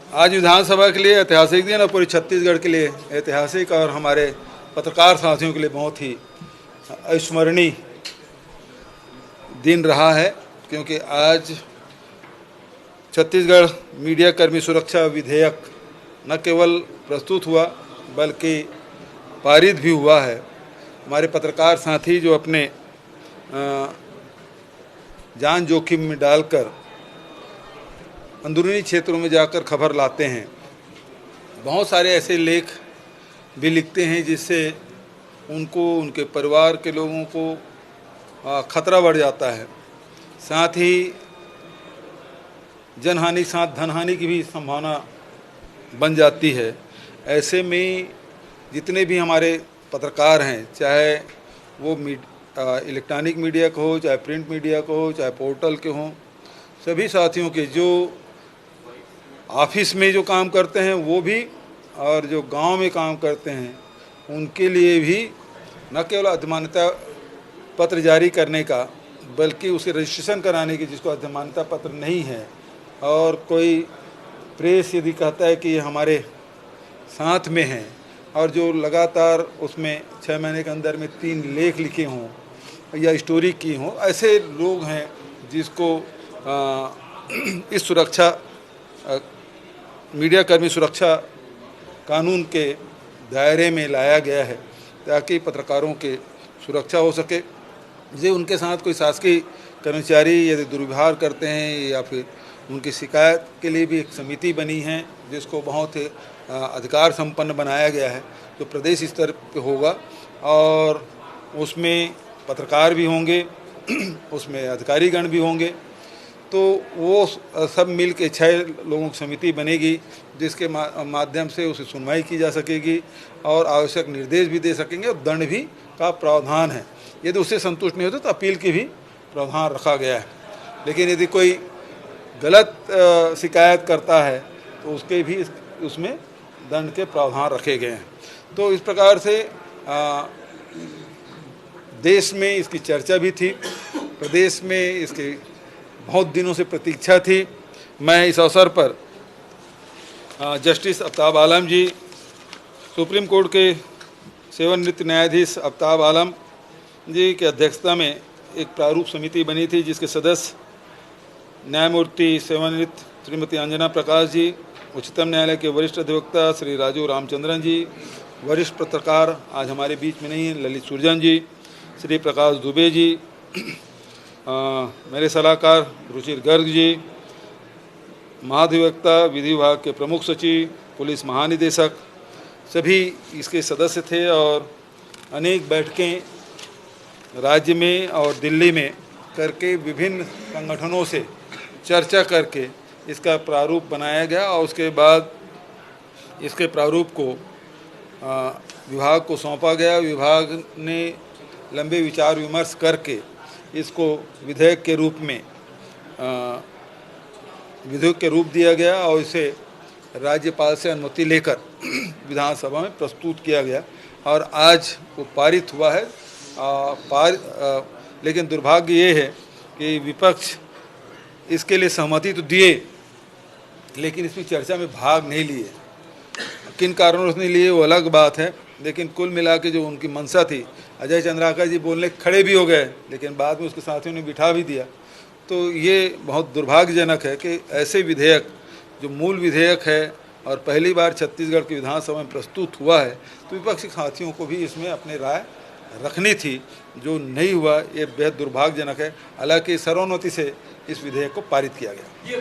आज विधानसभा के लिए ऐतिहासिक दिन और पूरे छत्तीसगढ़ के लिए ऐतिहासिक और हमारे पत्रकार साथियों के लिए बहुत ही अविस्मरणीय दिन रहा है, क्योंकि आज छत्तीसगढ़ मीडिया कर्मी सुरक्षा विधेयक न केवल प्रस्तुत हुआ बल्कि पारित भी हुआ है। हमारे पत्रकार साथी जो अपने जान जोखिम में डालकर अंदरूनी क्षेत्रों में जाकर खबर लाते हैं, बहुत सारे ऐसे लेख भी लिखते हैं जिससे उनको, उनके परिवार के लोगों को खतरा बढ़ जाता है। साथ ही जनहानि के साथ धनहानि की भी संभावना बन जाती है। ऐसे में जितने भी हमारे पत्रकार हैं, चाहे वो इलेक्ट्रॉनिक मीडिया को हो, चाहे प्रिंट मीडिया को हो, चाहे पोर्टल के हों, सभी साथियों के जो ऑफिस में जो काम करते हैं वो भी, और जो गांव में काम करते हैं उनके लिए भी न केवल अधिमान्यता पत्र जारी करने का बल्कि उसे रजिस्ट्रेशन कराने की, जिसको अधिमान्यता पत्र नहीं है, और कोई प्रेस यदि कहता है कि ये हमारे साथ में है और जो लगातार उसमें 6 महीने के अंदर में 3 लेख लिखे हों या स्टोरी की हों, ऐसे लोग हैं जिसको इस सुरक्षा मीडिया कर्मी सुरक्षा कानून के दायरे में लाया गया है ताकि पत्रकारों के सुरक्षा हो सके। यदि उनके साथ कोई शासकीय कर्मचारी यदि दुर्व्यवहार करते हैं या फिर उनकी शिकायत के लिए भी एक समिति बनी है जिसको बहुत अधिकार संपन्न बनाया गया है, जो प्रदेश स्तर पे होगा और उसमें पत्रकार भी होंगे, उसमें अधिकारीगण भी होंगे। तो वो सब मिल के 6 लोगों की समिति बनेगी जिसके माध्यम से उसे सुनवाई की जा सकेगी और आवश्यक निर्देश भी दे सकेंगे और दंड भी का प्रावधान है। यदि उससे संतुष्ट नहीं होते तो अपील की भी प्रावधान रखा गया है। लेकिन यदि कोई गलत शिकायत करता है तो उसके भी उसमें दंड के प्रावधान रखे गए हैं। तो इस प्रकार से देश में इसकी चर्चा भी थी, प्रदेश में इसकी बहुत दिनों से प्रतीक्षा थी। मैं इस अवसर पर जस्टिस आफ्ताब आलम जी, सुप्रीम कोर्ट के सेवानिवृत्त न्यायाधीश आफ्ताब आलम जी की अध्यक्षता में एक प्रारूप समिति बनी थी जिसके सदस्य न्यायमूर्ति सेवानिवृत्त श्रीमती अंजना प्रकाश जी, उच्चतम न्यायालय के वरिष्ठ अधिवक्ता श्री राजू रामचंद्रन जी, वरिष्ठ पत्रकार आज हमारे बीच में नहीं हैं ललित सुरजन जी, श्री प्रकाश दुबे जी, मेरे सलाहकार रुचिर गर्ग जी, महाधिवक्ता विधि विभाग के प्रमुख सचिव, पुलिस महानिदेशक, सभी इसके सदस्य थे और अनेक बैठकें राज्य में और दिल्ली में करके विभिन्न संगठनों से चर्चा करके इसका प्रारूप बनाया गया और उसके बाद इसके प्रारूप को विभाग को सौंपा गया। विभाग ने लंबे विचार विमर्श करके इसको विधेयक के रूप में विधेयक के रूप दिया गया और इसे राज्यपाल से अनुमति लेकर विधानसभा में प्रस्तुत किया गया और आज वो पारित हुआ है। लेकिन दुर्भाग्य ये है कि विपक्ष इसके लिए सहमति तो दिए लेकिन इसमें चर्चा में भाग नहीं लिए। किन कारणों से नहीं लिए वो अलग बात है, लेकिन कुल मिला के जो उनकी मंशा थी, अजय चंद्राकर जी बोलने खड़े भी हो गए लेकिन बाद में उसके साथियों ने बिठा भी दिया। तो ये बहुत दुर्भाग्यजनक है कि ऐसे विधेयक जो मूल विधेयक है और पहली बार छत्तीसगढ़ की विधानसभा में प्रस्तुत हुआ है, तो विपक्षी साथियों को भी इसमें अपनी राय रखनी थी, जो नहीं हुआ। ये बेहद दुर्भाग्यजनक है। हालांकि सर्वोन्नति से इस विधेयक को पारित किया गया।